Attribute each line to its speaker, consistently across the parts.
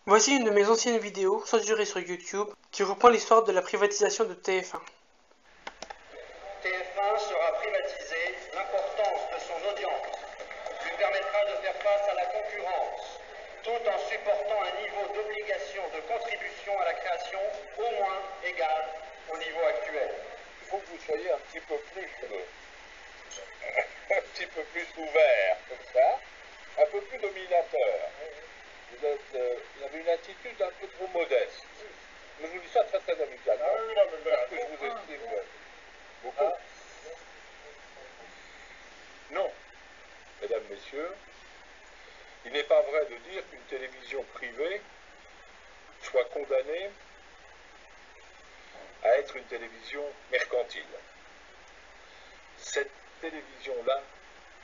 Speaker 1: Voici une de mes anciennes vidéos, censurée sur YouTube, qui reprend l'histoire de la privatisation de TF1.
Speaker 2: TF1 sera privatisé, l'importance de son audience lui permettra de faire face à la concurrence, tout en supportant un niveau d'obligation de contribution à la création au moins égal au niveau actuel.
Speaker 3: Il faut que vous soyez un petit peu plus ouvert, comme ça, un peu plus dominateur. Vous avez une attitude un peu trop modeste. Mais je vous dis ça très très amicalement. Parce que je vous estime beaucoup. Non, mesdames, messieurs, il n'est pas vrai de dire qu'une télévision privée soit condamnée à être une télévision mercantile. Cette télévision-là,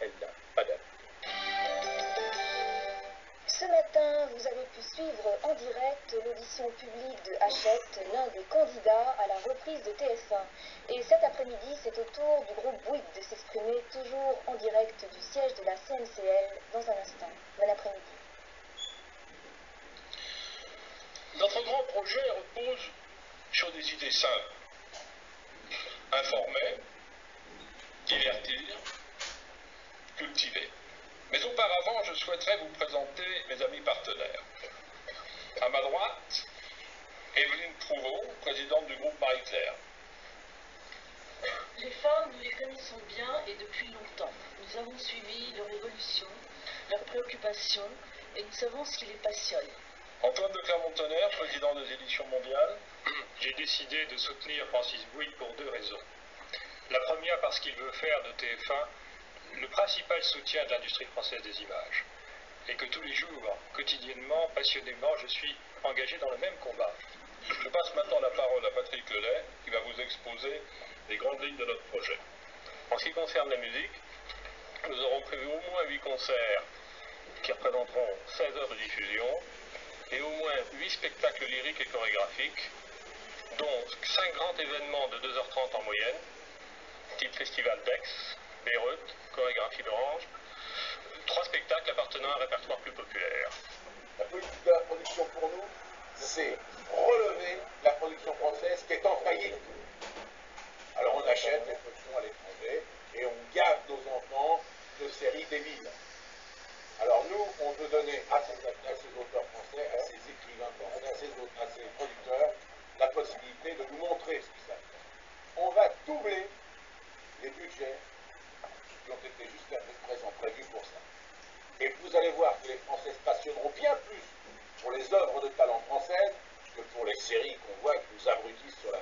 Speaker 3: elle n'a pas d'avenir.
Speaker 4: Ce matin, vous avez pu suivre en direct l'audition publique de Hachette, l'un des candidats à la reprise de TF1. Et cet après-midi, c'est au tour du groupe Bouygues de s'exprimer, toujours en direct du siège de la CNCL, dans un instant. Bon après-midi.
Speaker 3: Notre grand projet repose sur des idées simples. Informer, divertir, cultiver. Mais auparavant, je souhaiterais vous présenter mes amis partenaires. À ma droite, Evelyne Prouveau, présidente du groupe Marie-Claire.
Speaker 5: Les femmes, nous les connaissons bien et depuis longtemps. Nous avons suivi leur évolution, leurs préoccupations et nous savons ce qui les passionne.
Speaker 3: Antoine de Clermont-Tonnerre, président des éditions mondiales.
Speaker 6: J'ai décidé de soutenir Francis Bouygues pour deux raisons. La première parce qu'il veut faire de TF1 le principal soutien de l'industrie française des images. Et que tous les jours, quotidiennement, passionnément, je suis engagé dans le même combat.
Speaker 3: Je passe maintenant la parole à Patrick Lelay, qui va vous exposer les grandes lignes de notre projet.
Speaker 6: En ce qui concerne la musique, nous aurons prévu au moins 8 concerts qui représenteront 16 heures de diffusion et au moins 8 spectacles lyriques et chorégraphiques, dont 5 grands événements de 2h30 en moyenne, type Festival d'Aix, Beyrouth, chorégraphie d'Orange, 3 spectacles appartenant à un répertoire plus populaire.
Speaker 3: La politique de la production pour nous, c'est relever la production française qui est en faillite. Alors on achète des productions à l'étranger et on gave nos enfants de séries débiles. Alors nous, on veut donner à ces auteurs français, à ces écrivains français, à ces producteurs, la possibilité de nous montrer ce qu'ils savent faire. On va doubler les budgets qui ont été jusqu'à présent prévus pour ça. Et vous allez voir que les Français se passionneront bien plus pour les œuvres de talent françaises que pour les séries qu'on voit qui nous abrutissent sur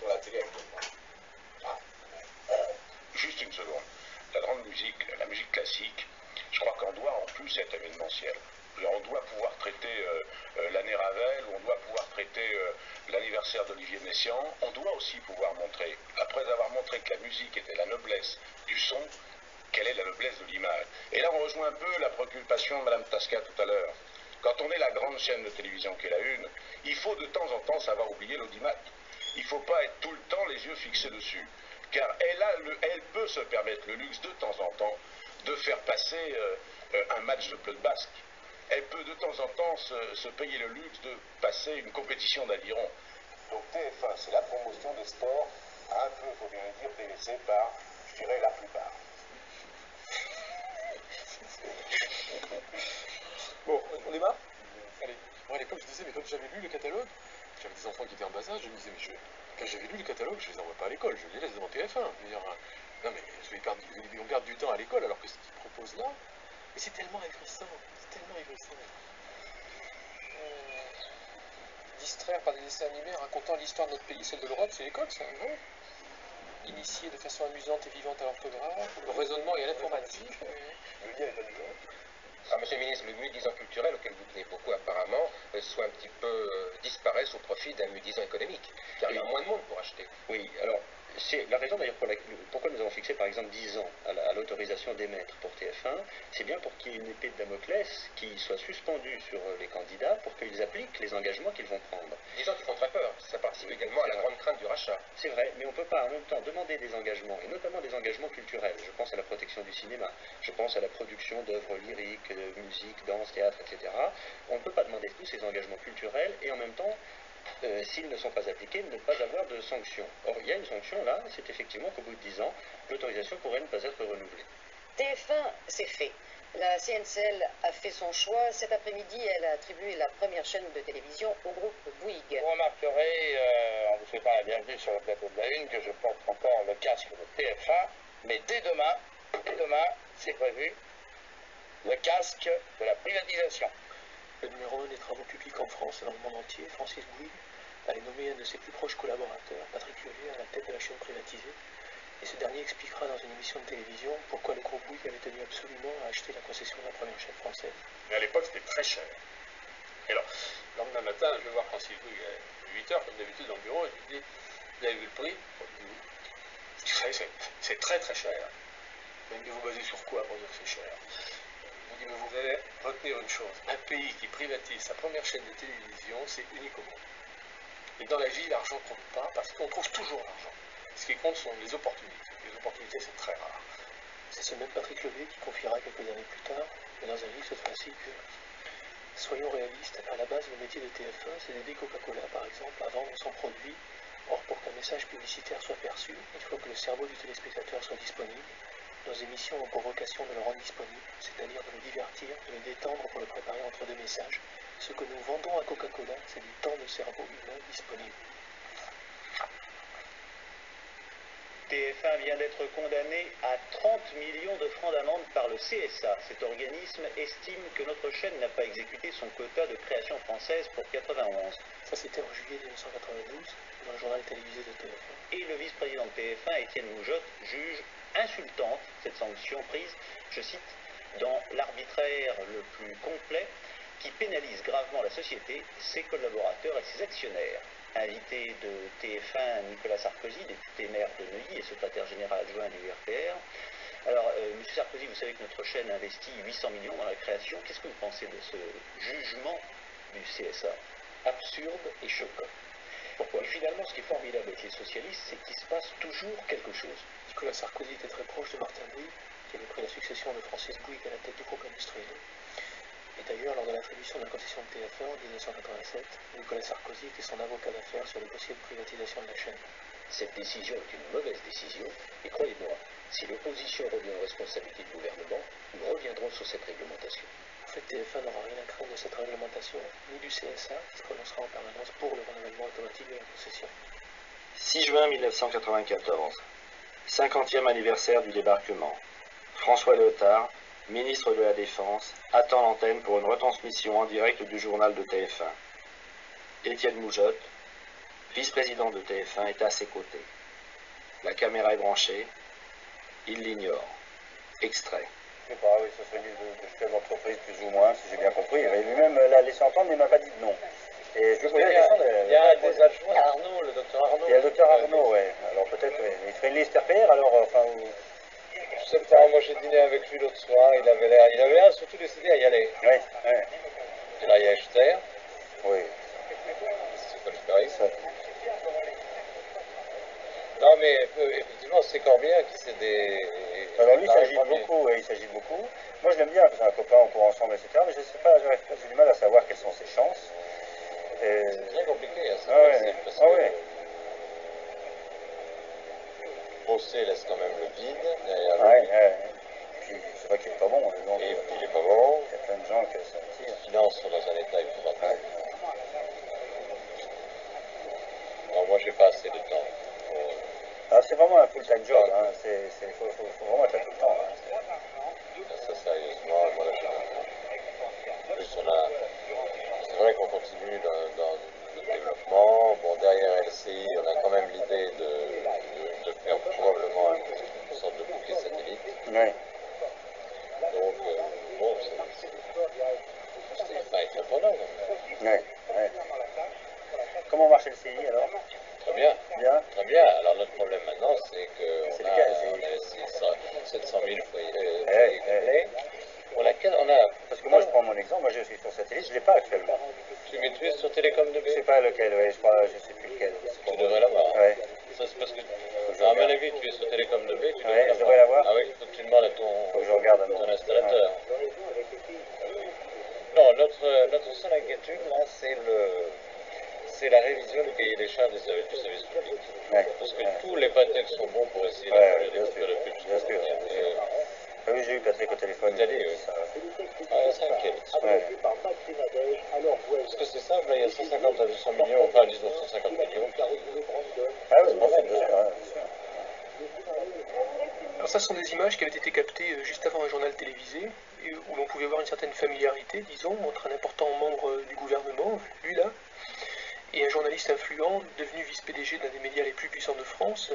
Speaker 3: la télé actuellement.
Speaker 7: Juste une seconde. La grande musique, la musique classique, je crois qu'on doit en plus être événementiel. On doit pouvoir traiter l'année Ravel, on doit pouvoir traiter l'anniversaire d'Olivier Messiaen. On doit aussi pouvoir montrer, après avoir montré que la musique était la noblesse du son, quelle est la noblesse de l'image. Et là, on rejoint un peu la préoccupation de Mme Tasca tout à l'heure. Quand on est la grande chaîne de télévision qui est la une, il faut de temps en temps savoir oublier l'audimat. Il ne faut pas être tout le temps les yeux fixés dessus. Car elle peut se permettre le luxe de temps en temps de faire passer un match de Bleu Basque. Elle peut de temps en temps se payer le luxe de passer une compétition d'aviron. Donc TF1, c'est la promotion des sports, un peu, il faut bien le dire, délaissée par, je dirais, la plupart.
Speaker 8: Bon, on démarre. Allez. Moi à l'époque je disais, mais quand j'avais lu le catalogue, j'avais des enfants qui étaient en bas âge, je me disais, mais quand j'avais lu le catalogue, je les envoie pas à l'école, je les laisse devant TF1. Je veux dire, non mais on perd du temps à l'école alors que ce qu'ils proposent là, mais c'est tellement agressant,
Speaker 9: Distraire par des dessins animés racontant l'histoire de notre pays, celle de l'Europe, c'est l'école, ça, non? Initier de façon amusante et vivante à l'orthographe, au raisonnement et à l'informatique.
Speaker 3: Le lien est amusant.
Speaker 10: Alors, Monsieur le ministre, le mudisant culturel auquel vous tenez beaucoup apparemment, soit un petit peu disparaisse au profit d'un mudisant économique, car il y a moins de monde pour acheter.
Speaker 11: Oui, alors c'est la raison d'ailleurs pourquoi nous avons fixé par exemple 10 ans à l'autorisation d'émettre pour TF1, c'est bien pour qu'il y ait une épée de Damoclès qui soit suspendue sur les candidats pour qu'ils appliquent les engagements qu'ils vont prendre.
Speaker 10: 10 ans qui font très peur, participe également à la grande crainte du rachat.
Speaker 11: C'est vrai, mais on ne peut pas en même temps demander des engagements, et notamment des engagements culturels. Je pense à la protection du cinéma, je pense à la production d'œuvres lyriques, de musique, danse, théâtre, etc. On ne peut pas demander tous ces engagements culturels et en même temps, s'ils ne sont pas appliqués, ne pas avoir de sanctions. Or, il y a une sanction là, c'est effectivement qu'au bout de 10 ans, l'autorisation pourrait ne pas être renouvelée.
Speaker 12: TF1, c'est fait. La CNCL a fait son choix. Cet après-midi, elle a attribué la première chaîne de télévision au groupe Bouygues.
Speaker 13: Vous remarquerez, en vous souhaitant la bienvenue sur le plateau de la Une, que je porte encore le casque de TF1, mais dès demain, c'est prévu, le casque de la privatisation.
Speaker 9: Le numéro 1 des travaux publics en France et dans le monde entier, Francis Bouygues, avait nommé un de ses plus proches collaborateurs, Patrick Levier, à la tête de la chaîne privatisée. Et ce dernier expliquera dans une émission de télévision pourquoi le groupe Bouygues avait tenu absolument à acheter la concession de la première chaîne française.
Speaker 8: Mais à l'époque, c'était très cher. Et alors, le lendemain matin, je vais voir Francis Bouygues à 8h, comme d'habitude, dans le bureau, et je lui dis, vous avez vu le prix? Vous savez, c'est très très cher. Même de vous baser sur quoi pour dire que c'est cher? Il me dit, mais vous allez retenir une chose, un pays qui privatise sa première chaîne de télévision, c'est unique au monde. Et dans la vie, l'argent ne compte pas, parce qu'on trouve toujours l'argent. Ce qui compte sont les opportunités. Les opportunités, c'est très rare.
Speaker 9: C'est ce même Patrick Levier qui confiera quelques années plus tard, mais dans un livre cette fois-ci, que, soyons réalistes, à la base, le métier de TF1, c'est d'aider Coca-Cola, par exemple, à vendre son produit. Or, pour qu'un message publicitaire soit perçu, il faut que le cerveau du téléspectateur soit disponible. Nos émissions ont pour vocation de le rendre disponible, c'est-à-dire de le divertir, de le détendre pour le préparer entre deux messages. Ce que nous vendons à Coca-Cola, c'est du temps de cerveau humain disponible.
Speaker 11: TF1 vient d'être condamné à 30 millions de francs d'amende par le CSA. Cet organisme estime que notre chaîne n'a pas exécuté son quota de création française pour 91.
Speaker 9: Ça, c'était en juillet 1992, dans le journal télévisé de TF1.
Speaker 11: Et le vice-président de TF1, Étienne Moujotte, juge insultante cette sanction prise, je cite, dans l'arbitraire le plus complet qui pénalise gravement la société, ses collaborateurs et ses actionnaires. Invité de TF1, Nicolas Sarkozy, député maire de Neuilly et secrétaire général adjoint du RPR. Alors, M. Sarkozy, vous savez que notre chaîne investit 800 millions dans la création. Qu'est-ce que vous pensez de ce jugement du CSA? Absurde et choquant. Pourquoi? Et finalement, ce qui est formidable avec les socialistes, c'est qu'il se passe toujours quelque chose.
Speaker 9: Nicolas Sarkozy était très proche de Martin Bouygues, qui avait pris la succession de Francis Bouygues à la tête du groupe industriel. Et d'ailleurs, lors de l'attribution de la concession de TF1 en 1987, Nicolas Sarkozy était son avocat d'affaires sur le dossier de privatisation de la chaîne.
Speaker 11: Cette décision est une mauvaise décision, et croyez-moi, si l'opposition revient aux responsabilités du gouvernement, nous reviendrons sur cette réglementation.
Speaker 9: En fait, TF1 n'aura rien à craindre de cette réglementation, ni du CSA, qui se prononcera en permanence pour le renouvellement automatique de la concession.
Speaker 14: 6 juin 1994, 50e anniversaire du débarquement. François Léotard, ministre de la Défense, attend l'antenne pour une retransmission en direct du journal de TF1. Étienne Moujotte, vice-président de TF1, est à ses côtés. La caméra est branchée, il l'ignore. Extrait.
Speaker 15: Je sais pas, oui, ce serait de chef d'entreprise plus ou moins, si j'ai bien compris. Mais lui-même l'a laissé entendre, mais il m'a pas dit de non. Et je
Speaker 13: Il y a des adjoints, Arnaud, le docteur Arnaud.
Speaker 15: Il y a le docteur Arnaud, ouais. Alors peut-être, il ferait une liste RPR, alors, enfin...
Speaker 13: Je sais pas, moi j'ai dîné avec lui l'autre soir, il avait l'air surtout décidé à y aller.
Speaker 15: Oui, oui.
Speaker 13: Et là, il y a Echter.
Speaker 15: Oui.
Speaker 13: C'est pas le Paris, ça. Non, mais effectivement, c'est Corbière qui c'est des...
Speaker 15: Alors lui, il s'agit beaucoup, il s'agit beaucoup. Moi, je l'aime bien, parce que c'est un copain, on court ensemble, etc. Mais je sais pas, j'ai du mal à savoir quelles sont ses chances.
Speaker 13: C'est très compliqué, hein, parce que Procès laisse quand même le vide derrière lui.
Speaker 15: Puis c'est vrai qu'il est pas bon. Donc,
Speaker 13: et puis il est pas bon.
Speaker 15: Il y a plein de gens qui sont...
Speaker 13: Les finances sont dans un état épouvantable. Alors moi, j'ai pas assez de temps.
Speaker 15: Alors c'est vraiment un full-time job, hein. Faut vraiment être là tout le temps. Hein.
Speaker 13: Ça, sérieusement, moi là, j'ai pas le temps. En plus, c'est vrai qu'on continue dans le développement. Bon, derrière LCI, on a quand même l'idée de faire probablement une sorte de bouquet satellite.
Speaker 15: Oui.
Speaker 13: Donc, bon, c'est pas étonnant.
Speaker 15: Oui, oui. Comment marche LCI alors?
Speaker 13: Très bien.
Speaker 15: Bien.
Speaker 13: Très bien. Alors notre problème maintenant, c'est qu'on a investi 700 000 foyers complets. On a...
Speaker 15: Parce que moi, je prends mon exemple, moi je suis sur satellite, je ne l'ai pas actuellement.
Speaker 13: Tu es sur Télécom de B?
Speaker 15: Je ne sais pas lequel, je crois, je ne sais plus
Speaker 13: Tu devrais l'avoir.
Speaker 15: Ouais.
Speaker 13: Ça, c'est parce que, à mon avis, tu es sur Télécom de B, tu
Speaker 15: Ouais, je devrais l'avoir.
Speaker 13: Ah oui, faut que tu demandes à
Speaker 15: Faut que je regarde à
Speaker 13: ton installateur. Non, notre seule inquiétude, là, c'est la révision du cahier des charges du service public.
Speaker 15: Ouais.
Speaker 13: Parce que tous les prétextes sont bons pour essayer
Speaker 15: Ouais,
Speaker 13: de faire le plus.
Speaker 15: bien sûr. Ah oui, j'ai eu Patrick au téléphone.
Speaker 13: T'as dit, oui.
Speaker 15: Ça...
Speaker 13: Ah, ça inquiète.
Speaker 15: Ouais.
Speaker 13: Parce que c'est simple, là, il y a 150 à 200 millions, enfin, disons 150 millions.
Speaker 15: Ah oui, bon, bien sûr, hein, bien sûr.
Speaker 9: Alors ça, ce sont des images qui avaient été captées juste avant un journal télévisé, et où l'on pouvait voir une certaine familiarité, disons, entre un important membre du gouvernement, lui là, et un journaliste influent devenu vice-PDG d'un des médias les plus puissants de France,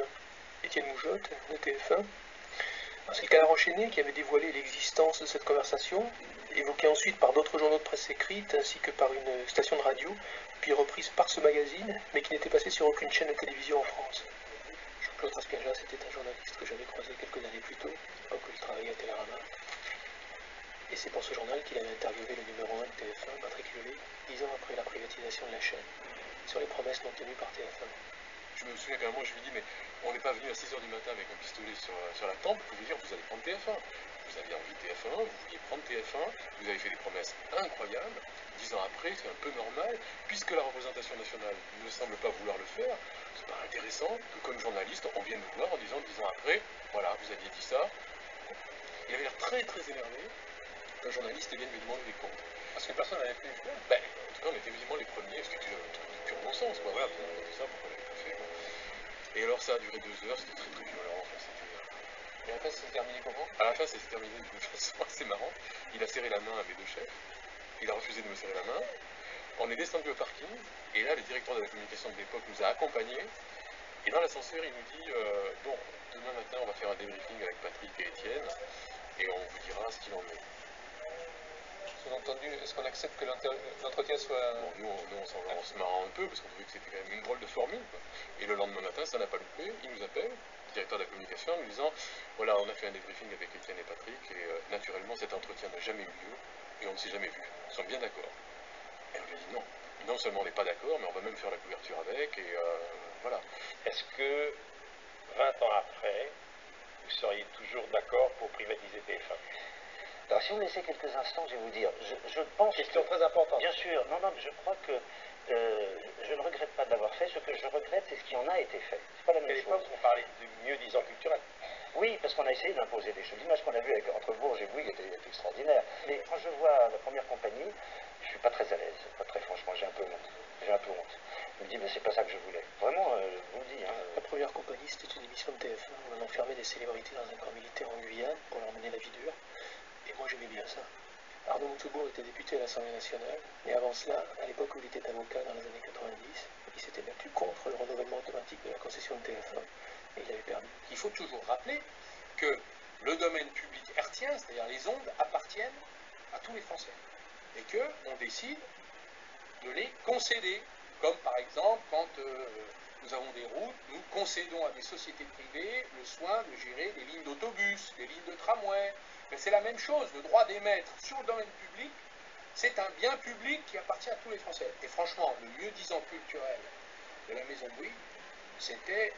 Speaker 9: Étienne Moujotte, de TF1. C'est le Canard enchaîné qui avait dévoilé l'existence de cette conversation, évoquée ensuite par d'autres journaux de presse écrite, ainsi que par une station de radio, puis reprise par ce magazine, mais qui n'était passée sur aucune chaîne de télévision en France. Jean-Claude Raspiaja, c'était un journaliste que j'avais croisé quelques années plus tôt, alors qu'il travaillait à Télérama. Et c'est pour ce journal qu'il avait interviewé le numéro 1 de TF1, Patrick Lelay, 10 ans après la privatisation de la chaîne, sur les promesses non tenues par TF1.
Speaker 8: Je me souviens qu'à un moment, je lui ai dit, mais on n'est pas venu à 6h du matin avec un pistolet sur la tempe pour vous dire, vous allez prendre TF1. Vous aviez envie de TF1, vous vouliez prendre TF1, vous avez fait des promesses incroyables. 10 ans après, c'est un peu normal, puisque la représentation nationale ne semble pas vouloir le faire. C'est pas intéressant que, comme journaliste, on vienne nous voir en disant 10 ans après, voilà, vous aviez dit ça. Il avait l'air très très énervé qu'un journaliste vienne lui demander des comptes. Parce que personne n'avait fait le faire. Ben, en tout cas, on était visiblement les premiers, ce qui était un truc de pur bon sens. Quoi. Voilà, vous avez dit ça, pourquoi on l'avait pas fait. Quoi. Et alors ça a duré 2 heures, c'était très très violent. Enfin, et à la fin, ça s'est terminé comment? À la fin, ça s'est terminé d'une façon assez marrante. Il a serré la main à mes deux chefs. Il a refusé de me serrer la main. On est descendu au parking. Et là, le directeur de la communication de l'époque nous a accompagnés. Et dans l'ascenseur, il nous dit bon, demain matin, on va faire un débriefing avec Patrick et Étienne. Et on vous dira ce qu'il en est. Sous-entendu, est-ce qu'on accepte que l'entretien soit... Bon, nous, on se marrant un peu, parce qu'on trouvait que c'était quand même une drôle de formule. Quoi. Et le lendemain matin, ça n'a pas loupé. Il nous appelle, le directeur de la communication, en nous disant voilà, on a fait un débriefing avec Étienne et Patrick, et naturellement, cet entretien n'a jamais eu lieu, et on ne s'est jamais vu. Ils sont bien d'accord. Et on lui a dit non. Non seulement on n'est pas d'accord, mais on va même faire la couverture avec, et voilà.
Speaker 11: Est-ce que, 20 ans après, vous seriez toujours d'accord pour privatiser TF1? Alors, si vous me laissez quelques instants, je vais vous dire, je pense...
Speaker 13: Question très importante.
Speaker 11: Bien sûr, non, mais je crois que je ne regrette pas de l'avoir fait. Ce que je regrette, c'est ce qui en a été fait. C'est pas la même chose.
Speaker 13: On parlait de mieux-disant culturel.
Speaker 11: Oui, parce qu'on a essayé d'imposer des choses. L'image qu'on a vue entre Bourges et Bouygues était extraordinaire. Mais quand je vois la première compagnie, je suis pas très à l'aise. Pas très franchement, j'ai un peu honte. J'ai un peu honte. Je me dis, mais c'est pas ça que je voulais. Vraiment, je vous le dis. Hein.
Speaker 9: La première compagnie, c'était une émission de TF1 où on enfermait des célébrités dans un camp militaire en Guyane pour leur mener la vie dure. Et moi, j'aimais bien ça. Arnaud Montebourg était député à l'Assemblée nationale, et avant cela, à l'époque où il était avocat dans les années 90, il s'était battu contre le renouvellement automatique de la concession de TF1, et il avait perdu.
Speaker 3: Il faut toujours rappeler que le domaine public hertzien, c'est-à-dire les ondes, appartiennent à tous les Français, et qu'on décide de les concéder, comme par exemple quand nous avons des routes, nous concédons à des sociétés privées le soin de gérer des lignes d'autobus, des lignes de tramway. Mais c'est la même chose, le droit d'émettre sur le domaine public, c'est un bien public qui appartient à tous les Français. Et franchement, le mieux-disant culturel de la maison Bouygues, c'était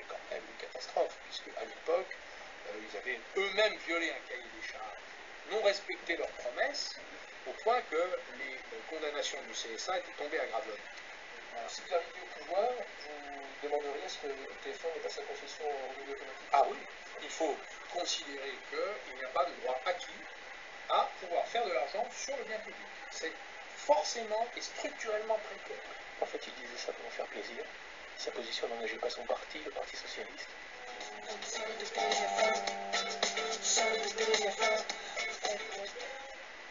Speaker 3: quand même une catastrophe, puisque à l'époque, ils avaient eux-mêmes violé un cahier des charges, non respecté leurs promesses, au point que les condamnations du CSA étaient tombées à Gravelines.
Speaker 9: Alors, si vous arriviez au pouvoir, vous demanderiez à ce que TF1 n'ait pas sa concession en renouvellement automatique?
Speaker 3: Ah oui, il faut considérer qu'il n'y a pas de droit acquis à pouvoir faire de l'argent sur le bien public. C'est forcément et structurellement précaire.
Speaker 9: En fait, il disait ça pour faire plaisir. Sa position n'engageait pas son parti, le Parti Socialiste.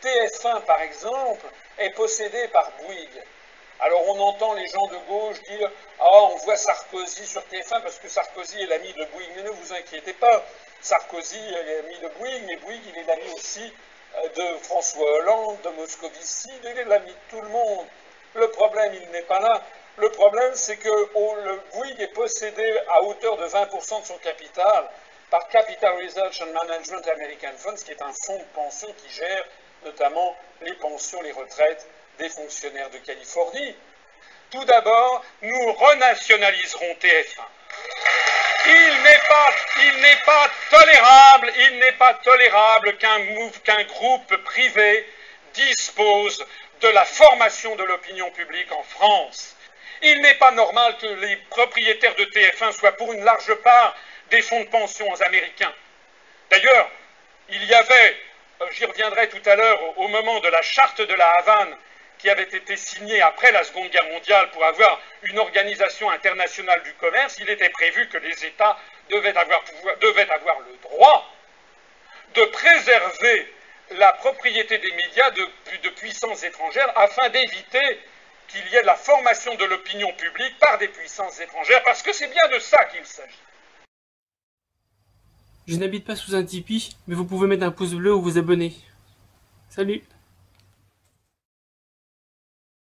Speaker 16: TF1, par exemple, est possédé par Bouygues. Alors on entend les gens de gauche dire « Ah, on voit Sarkozy sur TF1 parce que Sarkozy est l'ami de Bouygues. » Mais ne vous inquiétez pas, Sarkozy est l'ami de Bouygues, mais Bouygues, il est l'ami aussi de François Hollande, de Moscovici, il est l'ami de tout le monde. Le problème, il n'est pas là. Le problème, c'est que le Bouygues est possédé à hauteur de 20% de son capital par Capital Research and Management American Funds, qui est un fonds de pension qui gère notamment les pensions, les retraites des fonctionnaires de Californie. Tout d'abord, nous renationaliserons TF1. Il n'est pas tolérable qu'un groupe privé dispose de la formation de l'opinion publique en France. Il n'est pas normal que les propriétaires de TF1 soient pour une large part des fonds de pension américains. D'ailleurs, il y avait, j'y reviendrai tout à l'heure, au moment de la charte de la Havane, qui avait été signée après la Seconde Guerre mondiale pour avoir une organisation internationale du commerce, il était prévu que les États devaient avoir le droit de préserver la propriété des médias de puissances étrangères afin d'éviter qu'il y ait de la formation de l'opinion publique par des puissances étrangères, parce que c'est bien de ça qu'il s'agit.
Speaker 1: Je n'habite pas sous un Tipeee, mais vous pouvez mettre un pouce bleu ou vous abonner. Salut!